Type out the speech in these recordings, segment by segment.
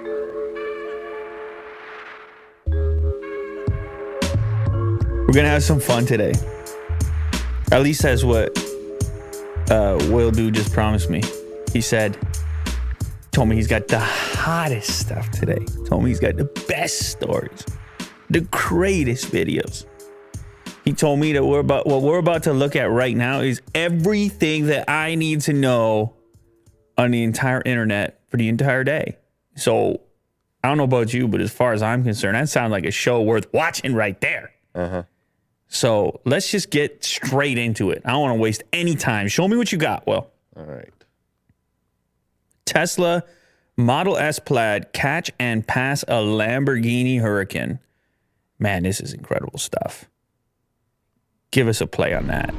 We're gonna have some fun today. At least that's what Will Dude just promised me. He told me he's got the hottest stuff today. Told me he's got the best stories, the greatest videos. He told me that what we're about to look at right now is everything that I need to know on the entire internet for the entire day. So I don't know about you, but as far as I'm concerned, that sounds like a show worth watching right there. So let's just get straight into it. I don't want to waste any time. Show me what you got, Will. All right. Tesla Model S Plaid catch and pass a Lamborghini Huracan. Man, this is incredible stuff. Give us a play on that.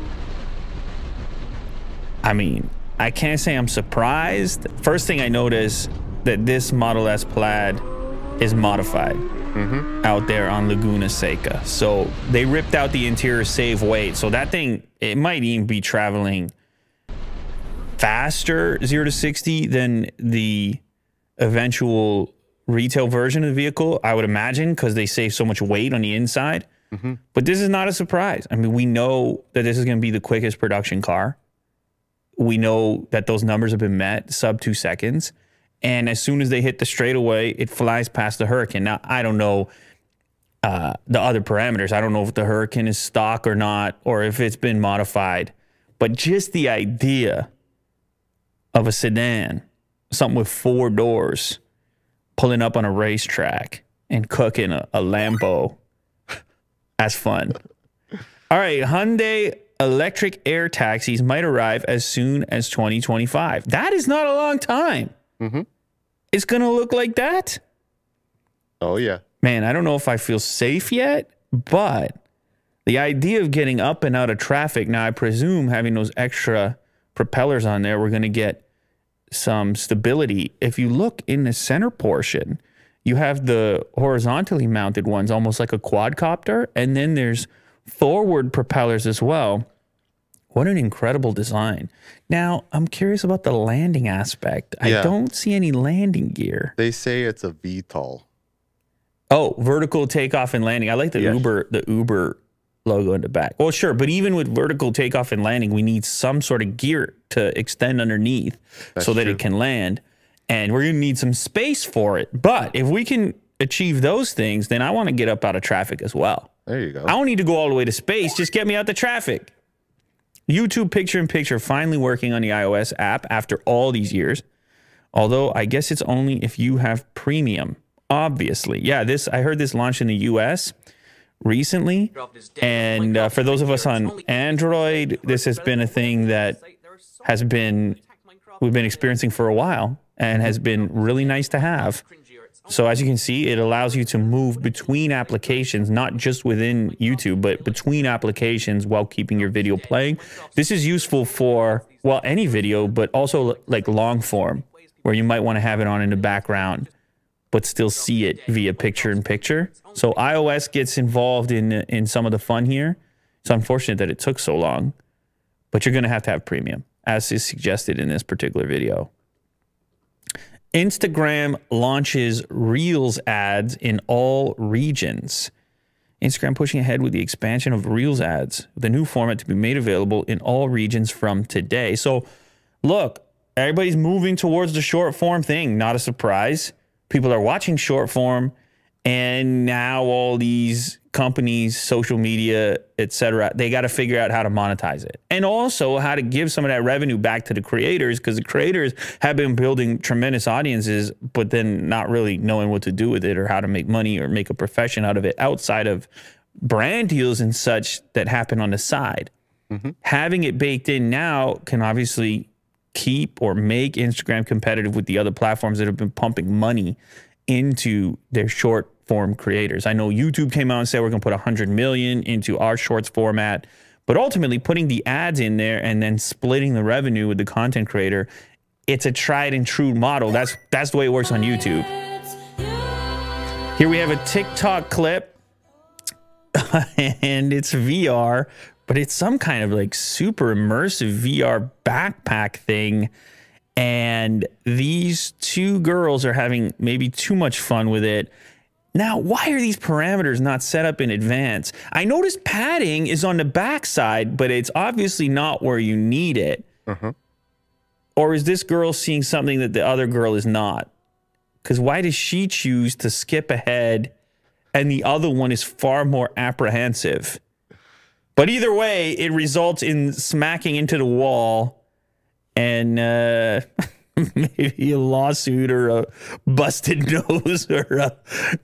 I mean, I can't say I'm surprised. First thing I notice that this Model S Plaid is modified out there on Laguna Seca. So they ripped out the interior, save weight. So that thing, it might even be traveling faster 0 to 60 than the eventual retail version of the vehicle, I would imagine, because they save so much weight on the inside. But this is not a surprise. I mean, we know that this is going to be the quickest production car. We know that those numbers have been met, sub 2 seconds. And as soon as they hit the straightaway, it flies past the Huracan. Now, I don't know the other parameters. I don't know if the Huracan is stock or not, or if it's been modified. But just the idea of a sedan, something with 4 doors, pulling up on a racetrack and cooking a Lambo, that's fun. All right, Hyundai electric air taxis might arrive as soon as 2025. That is not a long time. It's going to look like that? Oh, yeah. Man, I don't know if I feel safe yet, but the idea of getting up and out of traffic, now I presume having those extra propellers on there, we're going to get some stability. If you look in the center portion, you have the horizontally mounted ones, almost like a quadcopter, and then there's forward propellers as well. What an incredible design. Now, I'm curious about the landing aspect. Yeah. I don't see any landing gear. They say it's a VTOL. Oh, vertical takeoff and landing. I like the Uber logo in the back. Well, sure, but even with vertical takeoff and landing, we need some sort of gear to extend underneath so that it can land. And we're going to need some space for it. But if we can achieve those things, then I want to get up out of traffic as well. There you go. I don't need to go all the way to space. Just get me out the traffic. YouTube picture-in-picture finally working on the iOS app after all these years. Although I guess it's only if you have premium, obviously. Yeah, I heard this launched in the US recently. And for those of us on Android, this has been a thing that we've been experiencing for a while and has been really nice to have. So as you can see, it allows you to move between applications, not just within YouTube, but between applications while keeping your video playing. This is useful for, well, any video, but also like long form, where you might want to have it on in the background, but still see it via picture-in-picture. So iOS gets involved in some of the fun here. It's unfortunate that it took so long, but you're going to have premium, as is suggested in this particular video. Instagram launches Reels ads in all regions. Instagram pushing ahead with the expansion of Reels ads, the new format to be made available in all regions from today. So, look, everybody's moving towards the short form thing. Not a surprise. People are watching short form, and now all these companies, social media, etc., they got to figure out how to monetize it, and also how to give some of that revenue back to the creators, because the creators have been building tremendous audiences, but then not really knowing what to do with it or how to make money or make a profession out of it outside of brand deals and such that happen on the side. Having it baked in now can obviously keep or make Instagram competitive with the other platforms that have been pumping money into their short form creators. I know YouTube came out and said we're going to put 100 million into our shorts format, but ultimately putting the ads in there and then splitting the revenue with the content creator, it's a tried and true model. That's the way it works on YouTube. Here we have a TikTok clip and it's VR, but it's some kind of like super immersive VR backpack thing. And these two girls are having maybe too much fun with it. Now, why are these parameters not set up in advance? I noticed padding is on the backside, but it's obviously not where you need it. Or is this girl seeing something that the other girl is not? Because why does she choose to skip ahead and the other one is far more apprehensive? But either way, it results in smacking into the wall and maybe a lawsuit or a busted nose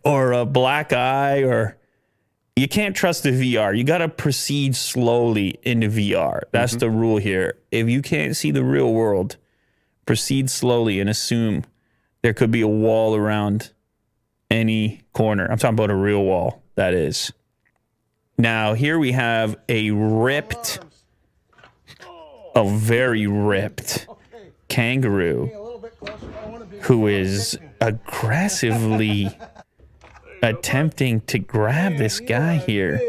or a black eye. Or you can't trust the VR. You got to proceed slowly into VR. That's the rule here. If you can't see the real world, proceed slowly and assume there could be a wall around any corner. I'm talking about a real wall, that is. Now, here we have a very ripped kangaroo who is aggressively attempting to grab this guy here.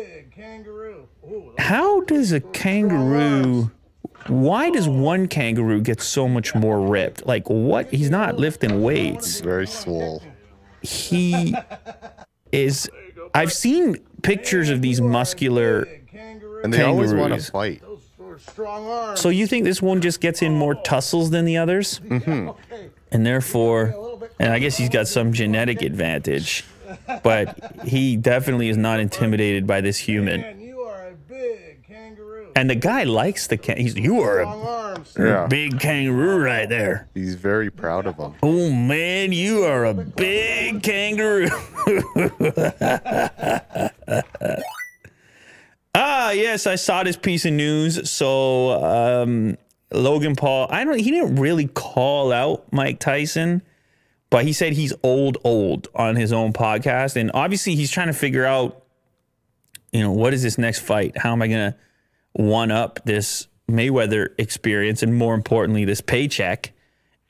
How does a kangaroo... Why does one kangaroo get so much more ripped? Like, what? He's not lifting weights. Very swole. He is... I've seen pictures of these muscular And they always want to fight. So you think this one just gets in more tussles than the others? And therefore... And I guess he's got some genetic advantage. But he definitely is not intimidated by this human. And the guy likes the kangaroo. You are a big kangaroo right there. He's very proud of him. Oh, man, you are a big kangaroo. Yes, I saw this piece of news. So Logan Paul, he didn't really call out Mike Tyson, but he said he's old on his own podcast. And obviously he's trying to figure out, what is this next fight? How am I going to one up this Mayweather experience, and more importantly, this paycheck?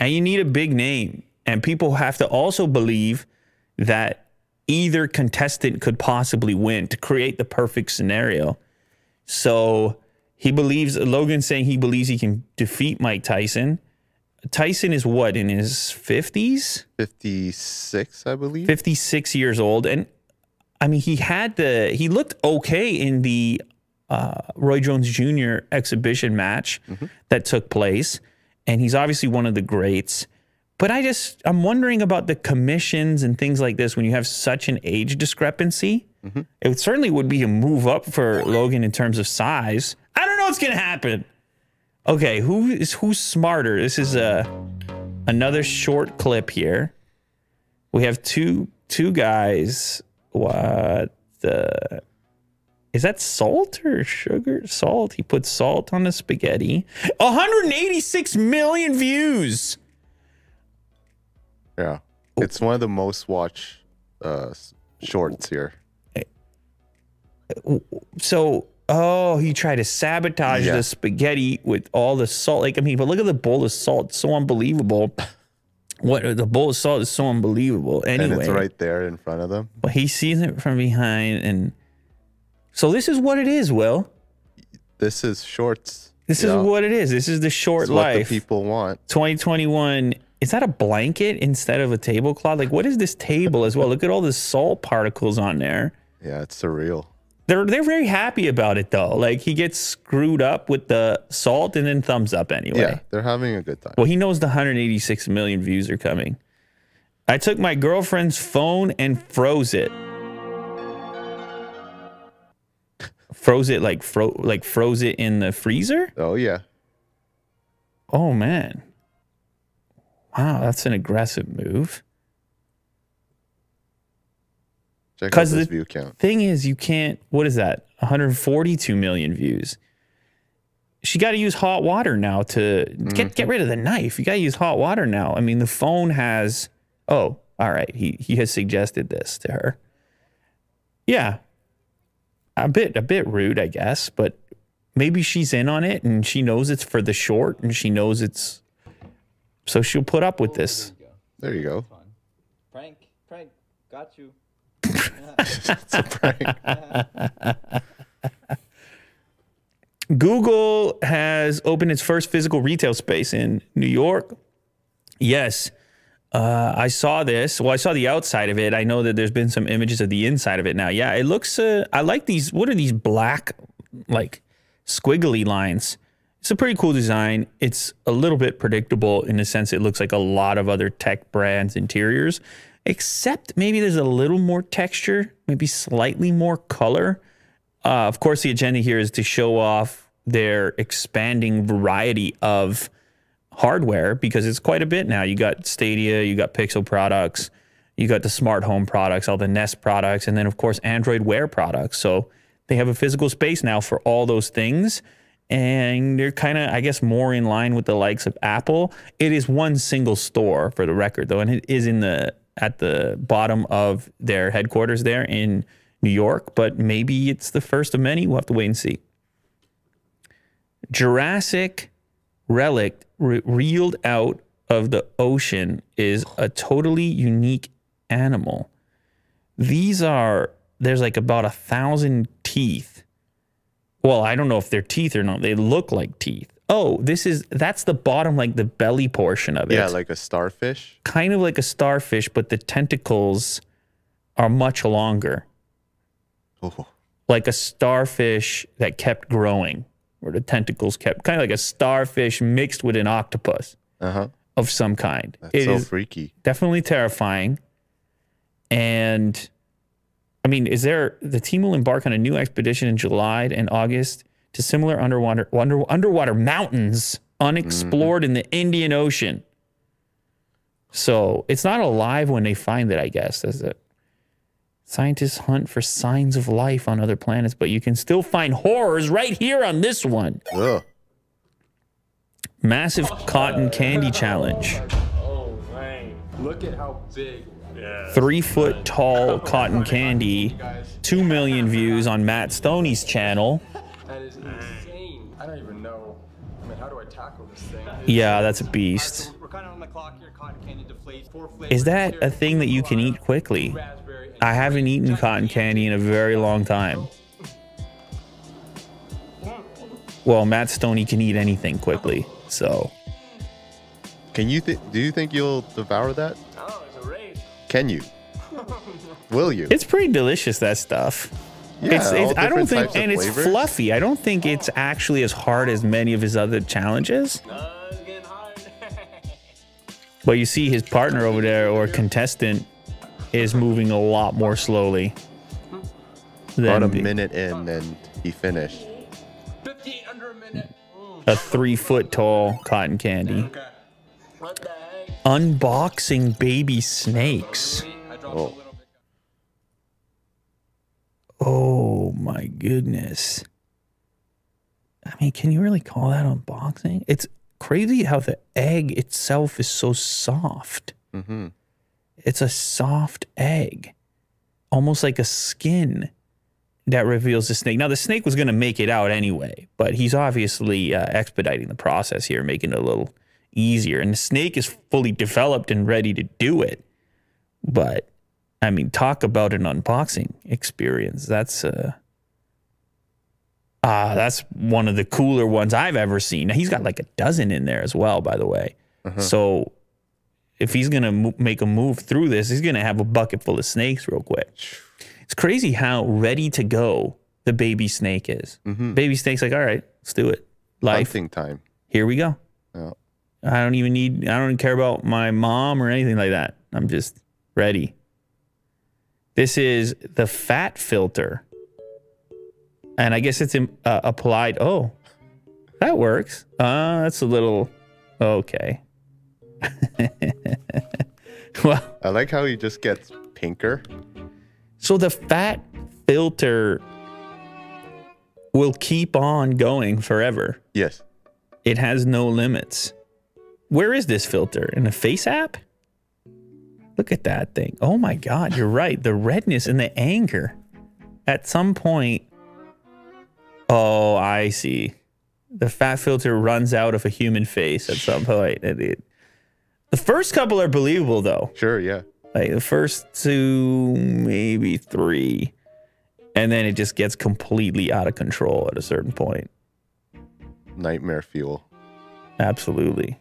And you need a big name, and people have to also believe that either contestant could possibly win to create the perfect scenario. So Logan's saying he believes he can defeat Mike Tyson. Tyson is what, in his 50s? 56, I believe. 56 years old. And I mean, he looked okay in the Roy Jones Jr. exhibition match that took place. And he's obviously one of the greats. But I'm wondering about the commissions and things like this when you have such an age discrepancy. It certainly would be a move up for Logan in terms of size. I don't know what's going to happen. Okay, who's smarter? This is another short clip here. We have two guys. What the... Is that salt or sugar? Salt. He put salt on the spaghetti. 186 million views. Yeah. It's one of the most watched shorts here. So, he tried to sabotage the spaghetti with all the salt. Like, I mean, but look at the bowl of salt. It's so unbelievable. The bowl of salt is so unbelievable. Anyway. And it's right there in front of them. But he sees it from behind, and... So this is what it is, Will. This is shorts. This is what it is. This is the short life. What the people want. 2021. Is that a blanket instead of a tablecloth? Like, what is this table as well? Look at all the salt particles on there. Yeah, it's surreal. They're very happy about it, though. Like, he gets screwed up with the salt and then thumbs up anyway. Yeah, they're having a good time. Well, he knows the 186 million views are coming. I took my girlfriend's phone and froze it. Froze it like froze it in the freezer? Oh, yeah. Oh, man. Wow, that's an aggressive move. Check out this view count. Thing is, you can't... What is that? 142 million views. She got to use hot water now to get rid of the knife. You got to use hot water now. I mean, the phone has... Oh, all right. He has suggested this to her. Yeah. A bit rude, I guess, but maybe she's in on it and she knows it's for the short and she knows it's... So she'll put up with this. There you go. Prank, got you. It's a prank. Google has opened its first physical retail space in New York. Yes. I saw this. Well, I saw the outside of it. I know that there's been some images of the inside of it now. Yeah, it looks, I like these. What are these black, like, squiggly lines? It's a pretty cool design. It's a little bit predictable in the sense it looks like a lot of other tech brands' interiors, except maybe there's a little more texture, maybe slightly more color. Of course, the agenda here is to show off their expanding variety of hardware, because it's quite a bit now. You got Stadia, you got Pixel products, you got the smart home products, all the Nest products, and then of course Android Wear products. So they have a physical space now for all those things, and they're kind of, I guess, more in line with the likes of Apple. It is one single store, for the record, though, and it is at the bottom of their headquarters there in New York, but maybe it's the first of many. We'll have to wait and see. Jurassic relic reeled out of the ocean is a totally unique animal. There's like about 1,000 teeth. Well, I don't know if they're teeth or not. They look like teeth. Oh, that's the bottom, like the belly portion of it. Yeah, like a starfish. Kind of like a starfish, but the tentacles are much longer. Oh. Like a starfish that kept growing, where the tentacles kept, kind of like a starfish mixed with an octopus of some kind. That's so freaky. Definitely terrifying. And I mean, the team will embark on a new expedition in July and August to similar underwater mountains unexplored in the Indian Ocean. So it's not alive when they find it, I guess, is it? Scientists hunt for signs of life on other planets, but you can still find horrors right here on this one. Ugh. Massive cotton candy challenge. Oh, man. Look at how big. Yeah. 3 foot tall cotton candy. 2 million views on Matt Stoney's channel. That is insane. I don't even know. I mean, how do I tackle this thing? Yeah, that's a beast. We're kind of on the clock here. Cotton candy deflates. 4 flavors. Is that a thing that you can eat quickly? I haven't eaten cotton candy in a very long time. Well, Matt Stoney can eat anything quickly, so. Can you do you think you'll devour that? Oh, it's a race. Can you? Will you? It's pretty delicious, that stuff. Yeah, I don't think, and it's flavors. fluffy. I don't think it's actually as hard as many of his other challenges. No, it's getting hard. But you see his partner over there, or contestant, is moving a lot more slowly. About a minute in and he finished. 58 under a minute. A 3 foot tall cotton candy. Okay. What the heck? Unboxing baby snakes. I dropped a Oh. little bit. Oh my goodness. I mean, can you really call that unboxing? It's crazy how the egg itself is so soft. Mm-hmm. It's a soft egg, almost like a skin that reveals the snake. Now, the snake was going to make it out anyway, but he's obviously expediting the process here, making it a little easier. And the snake is fully developed and ready to do it. But, I mean, talk about an unboxing experience. That's one of the cooler ones I've ever seen. Now, he's got like a dozen in there as well, by the way. So if he's going to make a move through this, he's going to have a bucket full of snakes real quick. It's crazy how ready to go the baby snake is. Baby snake's like, all right, let's do it. Life. Hunting time. Here we go. Yeah. I don't even care about my mom or anything like that. I'm just ready. This is the fat filter. And I guess it's applied. Oh, that works. That's a little, okay. Well, I like how he just gets pinker. so the fat filter will keep on going forever. Yes. It has no limits. Where is this filter? In the Face app? Look at that thing. Oh my God, you're right. The redness and the anger. At some point, oh, I see. The fat filter runs out of a human face at some point. The first couple are believable, though. Sure, yeah. Like the first 2, maybe 3. And then it just gets completely out of control at a certain point. Nightmare fuel. Absolutely.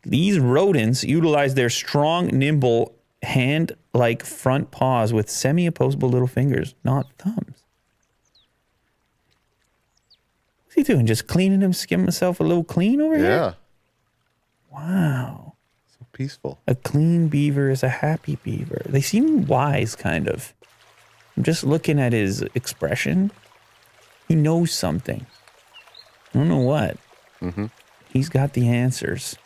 These rodents utilize their strong, nimble, hand-like front paws with semi-opposable little fingers, not thumbs. What's he doing? Just cleaning him, skimming himself a little clean over here? Yeah. Wow. So peaceful. A clean beaver is a happy beaver. They seem wise, kind of. I'm just looking at his expression. He knows something. I don't know what. Mm-hmm. He's got the answers.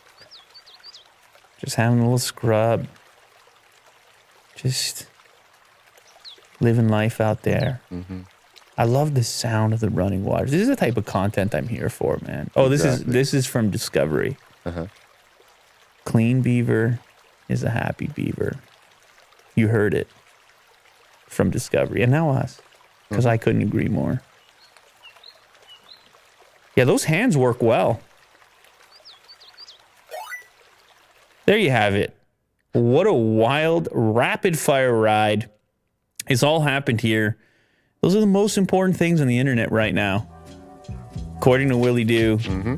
Just having a little scrub. Just living life out there. Mm-hmm. I love the sound of the running water. This is the type of content I'm here for, man. Oh, this is from Discovery. Uh-huh. Clean beaver is a happy beaver. You heard it from Discovery. And now us. Because I couldn't agree more. Yeah, those hands work well. There you have it. What a wild, rapid-fire ride. It's all happened here. Those are the most important things on the internet right now. According to Willie Doo. Mm-hmm.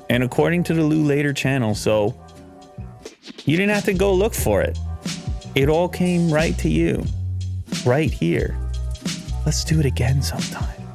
And according to the Lou Later channel. So, you didn't have to go look for it. It all came right to you. Right here. Let's do it again sometime.